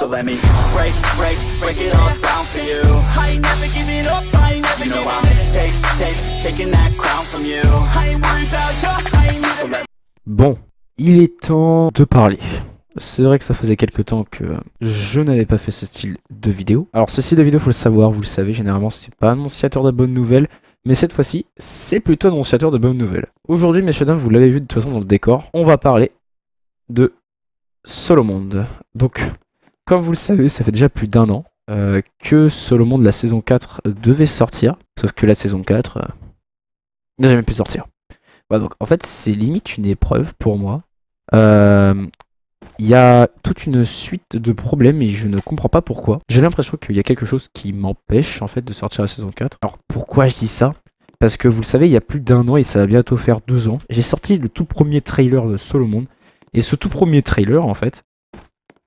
So let me break it all down for you. I ain't never giving up, I ain't never giving up. Taking that crown from you. I ain't worried about you, I ain't never. So let Bon, il est temps de parler. C'est vrai que ça faisait quelques temps que je n'avais pas fait ce style de vidéo. Alors ce style de vidéo, faut le savoir, vous le savez, généralement c'est pas annonciateur de bonnes nouvelles, mais cette fois-ci, c'est plutôt annonciateur de bonnes nouvelles. Aujourd'hui, messieurs dames, vous l'avez vu de toute façon dans le décor, on va parler de Solomonde. Donc, comme vous le savez, ça fait déjà plus d'un an que Solomonde, la saison 4, devait sortir, sauf que la saison 4 n'a jamais pu sortir. Voilà, donc en fait, c'est limite une épreuve pour moi. Il y a toute une suite de problèmes et je ne comprends pas pourquoi. J'ai l'impression qu'il y a quelque chose qui m'empêche en fait de sortir la saison 4. Alors pourquoi je dis ça? Parce que vous le savez, il y a plus d'un an et ça va bientôt faire 2 ans, j'ai sorti le tout premier trailer de Solomonde. Et ce tout premier trailer en fait,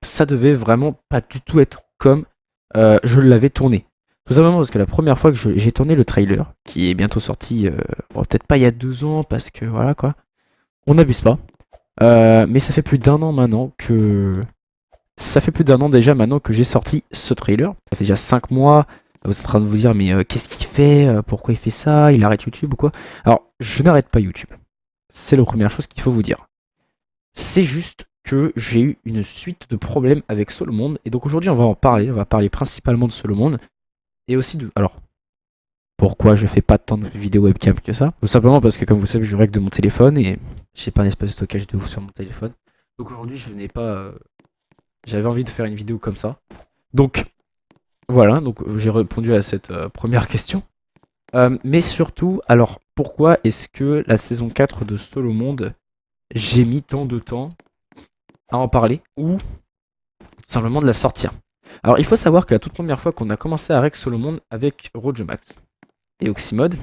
ça devait vraiment pas du tout être comme je l'avais tourné. Tout simplement parce que la première fois que j'ai tourné le trailer, qui est bientôt sorti, bon, peut-être pas il y a 2 ans parce que voilà quoi, on n'abuse pas. Mais ça fait plus d'un an maintenant que... Ça fait plus d'un an déjà maintenant que j'ai sorti ce trailer. Ça fait déjà 5 mois. Vous êtes en train de vous dire, mais qu'est-ce qu'il fait? Pourquoi il fait ça? Il arrête YouTube ou quoi? Alors, je n'arrête pas YouTube. C'est la première chose qu'il faut vous dire. C'est juste que j'ai eu une suite de problèmes avec Solomonde. Et donc aujourd'hui, on va en parler. On va parler principalement de Solomonde. Et aussi de... Alors, pourquoi je fais pas tant de vidéos webcam que ça? Tout simplement parce que, comme vous savez, je règle de mon téléphone et j'ai pas un espace de stockage de ouf sur mon téléphone. Donc aujourd'hui, je n'ai pas... J'avais envie de faire une vidéo comme ça. Donc, voilà. Donc j'ai répondu à cette première question. Mais surtout, alors, pourquoi est-ce que la saison 4 de Solomonde, j'ai mis tant de temps à en parler ou tout simplement de la sortir? Alors, il faut savoir que la toute première fois qu'on a commencé à rec Solomonde avec Rojomax et Oxymode,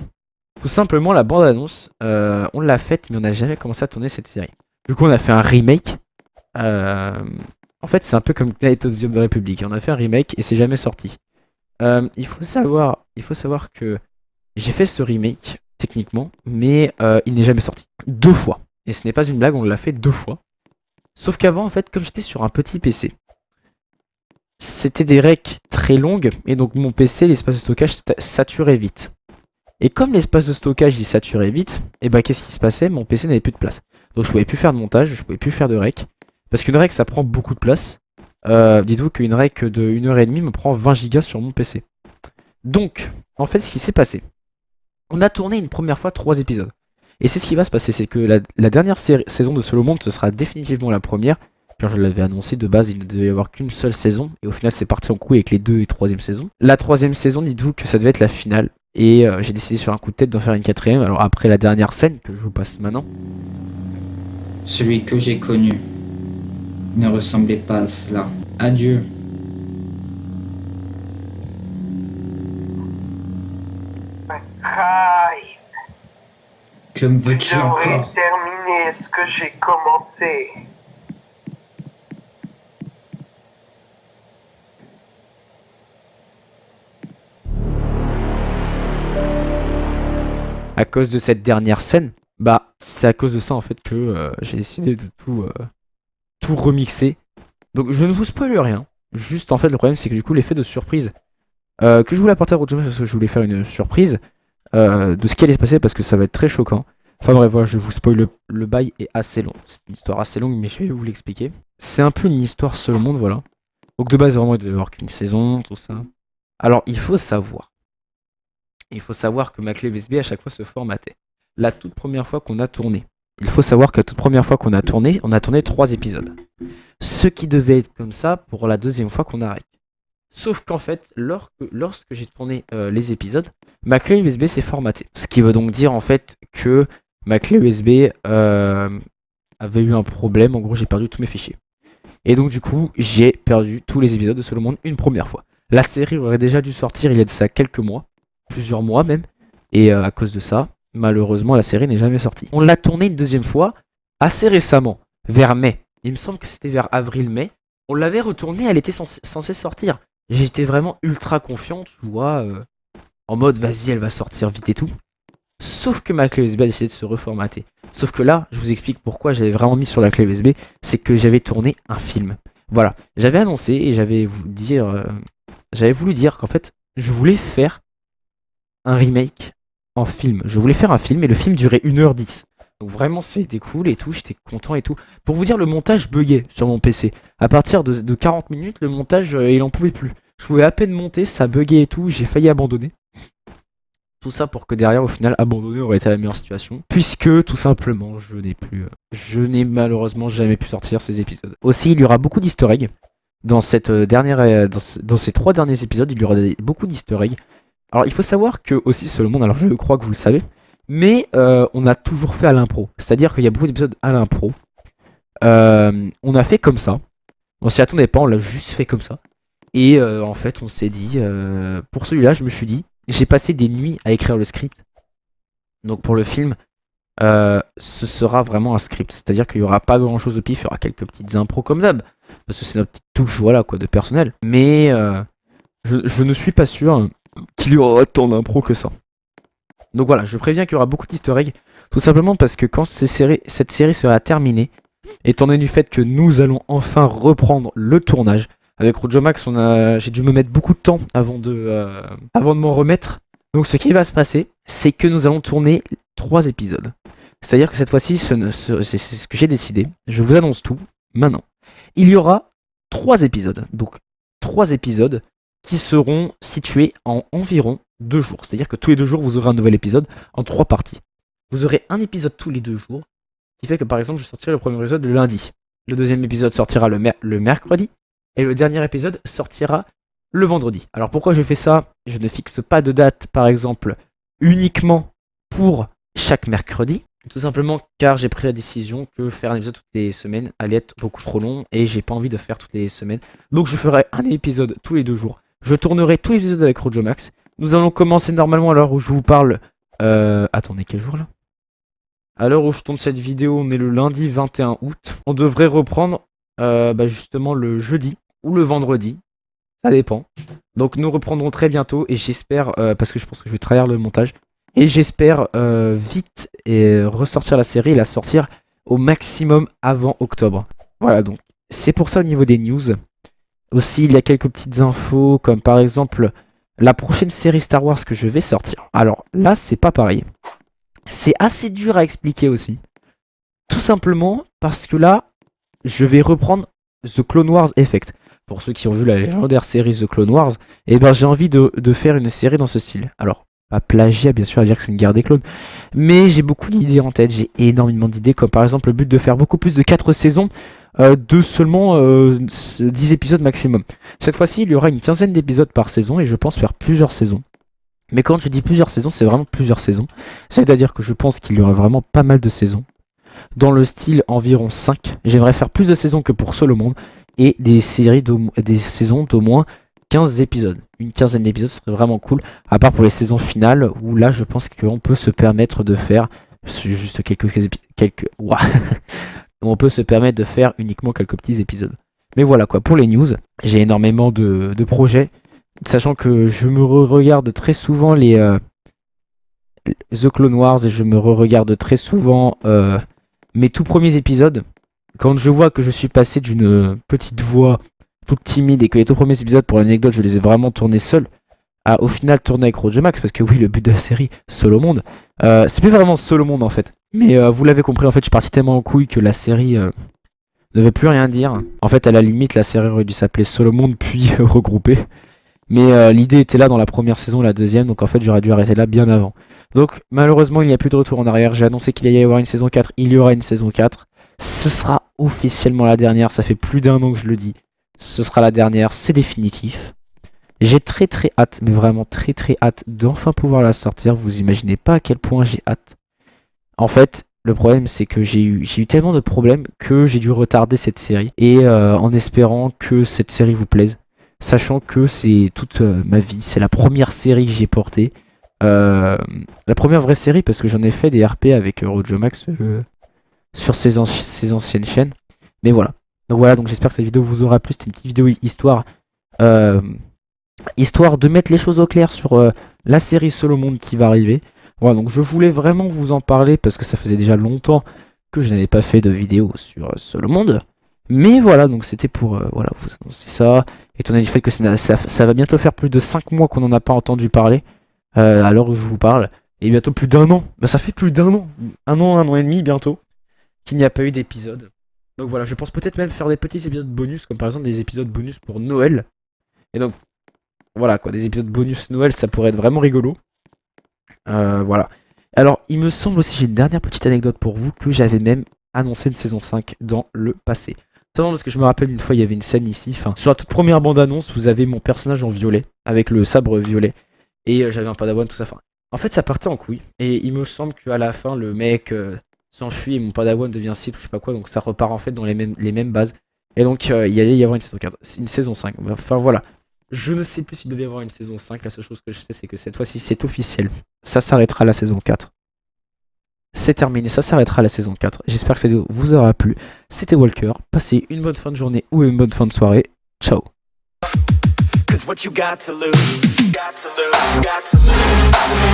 tout simplement la bande-annonce, on l'a faite, mais on n'a jamais commencé à tourner cette série. Du coup, on a fait un remake. En fait, c'est un peu comme Knights of the Old Republic. On a fait un remake et c'est jamais sorti. Il faut savoir que j'ai fait ce remake, techniquement, mais il n'est jamais sorti. 2 fois. Et ce n'est pas une blague, on l'a fait 2 fois. Sauf qu'avant, en fait, comme j'étais sur un petit PC, c'était des recs très longues, et donc mon PC, l'espace de stockage saturait vite. Et comme l'espace de stockage il saturait vite, et bah qu'est-ce qui se passait? Mon PC n'avait plus de place. Donc je pouvais plus faire de montage, je pouvais plus faire de rec. Parce qu'une rec ça prend beaucoup de place. Dites-vous qu'une rec de 1h30 me prend 20 Go sur mon PC. Donc, en fait ce qui s'est passé, on a tourné une première fois 3 épisodes. Et c'est ce qui va se passer, c'est que la dernière saison de Solomonde, ce sera définitivement la première. Quand je l'avais annoncé, de base il ne devait y avoir qu'une seule saison. Et au final c'est parti en couille avec les 2 et 3e saisons. La 3e saison, dites-vous que ça devait être la finale. Et j'ai décidé sur un coup de tête d'en faire une 4e. Alors après la dernière scène que je vous passe maintenant. Celui que j'ai connu ne ressemblait pas à cela. Adieu. Aïe, Que me veux-tu j'aurais encore? terminé ce que j'ai commencé. À cause de cette dernière scène, bah c'est à cause de ça en fait que j'ai décidé de tout remixer. Donc je ne vous spoil rien. Juste en fait le problème c'est que du coup l'effet de surprise que je voulais apporter à Rojomax parce que je voulais faire une surprise de ce qui allait se passer parce que ça va être très choquant. Enfin bref, voilà, je vous spoil, le bail est assez long. C'est une histoire assez longue mais je vais vous l'expliquer. C'est un peu une histoire Solomonde, voilà. Donc de base vraiment il devait y avoir qu'une saison, tout ça. Alors il faut savoir que ma clé USB à chaque fois se formatait. La toute première fois qu'on a tourné, il faut savoir que la toute première fois qu'on a tourné, on a tourné 3 épisodes. Ce qui devait être comme ça pour la 2e fois qu'on arrête. Sauf qu'en fait, lorsque j'ai tourné les épisodes, ma clé USB s'est formatée. Ce qui veut donc dire en fait que ma clé USB avait eu un problème. En gros, j'ai perdu tous mes fichiers. Et donc du coup, j'ai perdu tous les épisodes de Solomonde une première fois. La série aurait déjà dû sortir il y a de ça quelques mois. Plusieurs mois même. Et à cause de ça, malheureusement, la série n'est jamais sortie. On l'a tournée une 2e fois, assez récemment, vers mai. Il me semble que c'était vers avril-mai. On l'avait retournée, elle était censée sortir. J'étais vraiment ultra confiant, tu vois, en mode vas-y, elle va sortir vite et tout. Sauf que ma clé USB a décidé de se reformater. Sauf que là, je vous explique pourquoi j'avais vraiment mis sur la clé USB, c'est que j'avais tourné un film. Voilà, j'avais annoncé et j'avais voulu dire qu'en fait, je voulais faire un remake en film. Je voulais faire un film et le film durait 1h10. Donc vraiment, c'était cool et tout, j'étais content et tout. Pour vous dire, le montage buguait sur mon PC. À partir de 40 minutes, le montage, il en pouvait plus. Je pouvais à peine monter, ça buguait et tout, j'ai failli abandonner. Tout ça pour que derrière, au final, abandonner aurait été la meilleure situation. Puisque, tout simplement, je n'ai malheureusement jamais pu sortir ces épisodes. Aussi, il y aura beaucoup d'easter eggs. Dans cette dans ces 3 derniers épisodes, il y aura beaucoup d'easter eggs. Alors, il faut savoir que, aussi, Solomon, alors je crois que vous le savez, mais on a toujours fait à l'impro. C'est-à-dire qu'il y a beaucoup d'épisodes à l'impro. On a fait comme ça. On s'y attendait pas, on l'a juste fait comme ça. Et en fait, on s'est dit, pour celui-là, je me suis dit, j'ai passé des nuits à écrire le script. Donc pour le film, ce sera vraiment un script. C'est-à-dire qu'il n'y aura pas grand-chose au pif, il y aura quelques petites impros comme d'hab. Parce que c'est notre petite touche, voilà, quoi, de personnel. Mais je ne suis pas sûr qu'il y aura autant d'impros que ça. Donc voilà, je préviens qu'il y aura beaucoup d'easter eggs. Tout simplement parce que quand cette série sera terminée, étant donné du fait que nous allons enfin reprendre le tournage, avec Rojo Max, j'ai dû me mettre beaucoup de temps avant de m'en remettre. Donc ce qui va se passer, c'est que nous allons tourner 3 épisodes. C'est-à-dire que cette fois-ci, c'est ce que j'ai décidé. Je vous annonce tout, maintenant. Il y aura 3 épisodes. Donc 3 épisodes qui seront situés en environ 2 jours. C'est-à-dire que tous les 2 jours, vous aurez un nouvel épisode en 3 parties. Vous aurez un épisode tous les 2 jours, qui fait que par exemple, je sortirai le premier épisode le lundi. Le deuxième épisode sortira le mercredi. Et le dernier épisode sortira le vendredi. Alors pourquoi je fais ça? Je ne fixe pas de date, par exemple, uniquement pour chaque mercredi. Tout simplement car j'ai pris la décision que faire un épisode toutes les semaines allait être beaucoup trop long et j'ai pas envie de faire toutes les semaines. Donc je ferai un épisode tous les 2 jours. Je tournerai tous les épisodes avec Rojo Max. Nous allons commencer normalement à l'heure où je vous parle. Attendez, quel jour là? À l'heure où je tourne cette vidéo, on est le lundi 21 août. On devrait reprendre justement le jeudi ou le vendredi. Ça dépend. Donc nous reprendrons très bientôt et j'espère, parce que je pense que je vais trahir le montage, et j'espère vite ressortir la série et la sortir au maximum avant octobre. Voilà, donc c'est pour ça au niveau des news. Aussi, il y a quelques petites infos, comme par exemple la prochaine série Star Wars que je vais sortir. Alors là, c'est pas pareil. C'est assez dur à expliquer aussi. Tout simplement parce que là, je vais reprendre The Clone Wars Effect. Pour ceux qui ont vu la légendaire série The Clone Wars, et ben j'ai envie de faire une série dans ce style. Alors, pas plagiat bien sûr à dire que c'est une guerre des clones, mais j'ai beaucoup d'idées en tête, j'ai énormément d'idées, comme par exemple le but de faire beaucoup plus de 4 saisons de seulement 10 épisodes maximum. Cette fois-ci, il y aura une quinzaine d'épisodes par saison et je pense faire plusieurs saisons. Mais quand je dis plusieurs saisons, c'est vraiment plusieurs saisons. C'est-à-dire que je pense qu'il y aura vraiment pas mal de saisons. Dans le style environ 5. J'aimerais faire plus de saisons que pour Solomon. Et des saisons d'au moins 15 épisodes. Une quinzaine d'épisodes serait vraiment cool. À part pour les saisons finales, où là je pense qu'on peut se permettre de faire juste on peut se permettre de faire uniquement quelques petits épisodes. Mais voilà quoi, pour les news, j'ai énormément de projets. Sachant que je me regarde très souvent The Clone Wars et je me regarde très souvent mes tout premiers épisodes. Quand je vois que je suis passé d'une petite voix toute timide et que les tout premiers épisodes, pour l'anecdote, je les ai vraiment tournés seul, à au final tourner avec Rojo Max, parce que oui, le but de la série, Solo Monde, c'est plus vraiment Solo Monde en fait. Mais vous l'avez compris, en fait, je suis parti tellement en couille que la série ne veut plus rien dire. En fait, à la limite, la série aurait dû s'appeler Solo Monde puis regroupée. Mais l'idée était là dans la première saison, la deuxième, donc en fait, j'aurais dû arrêter là bien avant. Donc, malheureusement, il n'y a plus de retour en arrière. J'ai annoncé qu'il allait y avoir une saison 4, il y aura une saison 4. Ce sera officiellement la dernière, ça fait plus d'1 an que je le dis. Ce sera la dernière, c'est définitif. J'ai très hâte, mais vraiment très hâte d'enfin pouvoir la sortir. Vous imaginez pas à quel point j'ai hâte. En fait, le problème c'est que j'ai eu tellement de problèmes que j'ai dû retarder cette série. Et en espérant que cette série vous plaise. Sachant que c'est toute ma vie, c'est la première série que j'ai portée. La première vraie série parce que j'en ai fait des RP avec Rojo Max sur ses anciennes chaînes. Mais voilà. Donc voilà, donc j'espère que cette vidéo vous aura plu. C'était une petite vidéo histoire de mettre les choses au clair sur la série Solo Monde qui va arriver. Voilà, donc je voulais vraiment vous en parler parce que ça faisait déjà longtemps que je n'avais pas fait de vidéo sur Solo Monde. Mais voilà, donc c'était pour voilà, vous annoncer ça. Étant donné du fait que ça va bientôt faire plus de 5 mois qu'on n'en a pas entendu parler, à l'heure où je vous parle, et bientôt plus d'un an. Bah, ça fait plus d'un an, un an et demi bientôt, qu'il n'y a pas eu d'épisode. Donc voilà, je pense peut-être même faire des petits épisodes bonus, comme par exemple des épisodes bonus pour Noël. Et donc, voilà quoi, des épisodes bonus Noël, ça pourrait être vraiment rigolo. Voilà. Alors, il me semble aussi, j'ai une dernière petite anecdote pour vous, que j'avais même annoncé une saison 5 dans le passé. Notamment parce que je me rappelle une fois, il y avait une scène ici, enfin, sur la toute première bande-annonce, vous avez mon personnage en violet, avec le sabre violet, et j'avais un padawan, tout ça. Enfin, en fait, ça partait en couille, et il me semble qu'à la fin, le mec s'enfuit et mon padawan devient Sith ou je sais pas quoi, donc ça repart en fait dans les mêmes bases. Et donc, il allait y avoir une saison 4, une saison 5. Enfin, voilà. Je ne sais plus s'il devait y avoir une saison 5, la seule chose que je sais, c'est que cette fois-ci, c'est officiel. Ça s'arrêtera à la saison 4. C'est terminé, ça s'arrêtera à la saison 4. J'espère que ça vous aura plu. C'était Walker. Passez une bonne fin de journée ou une bonne fin de soirée. Ciao. 'Cause what you got to lose, got to lose, got to lose.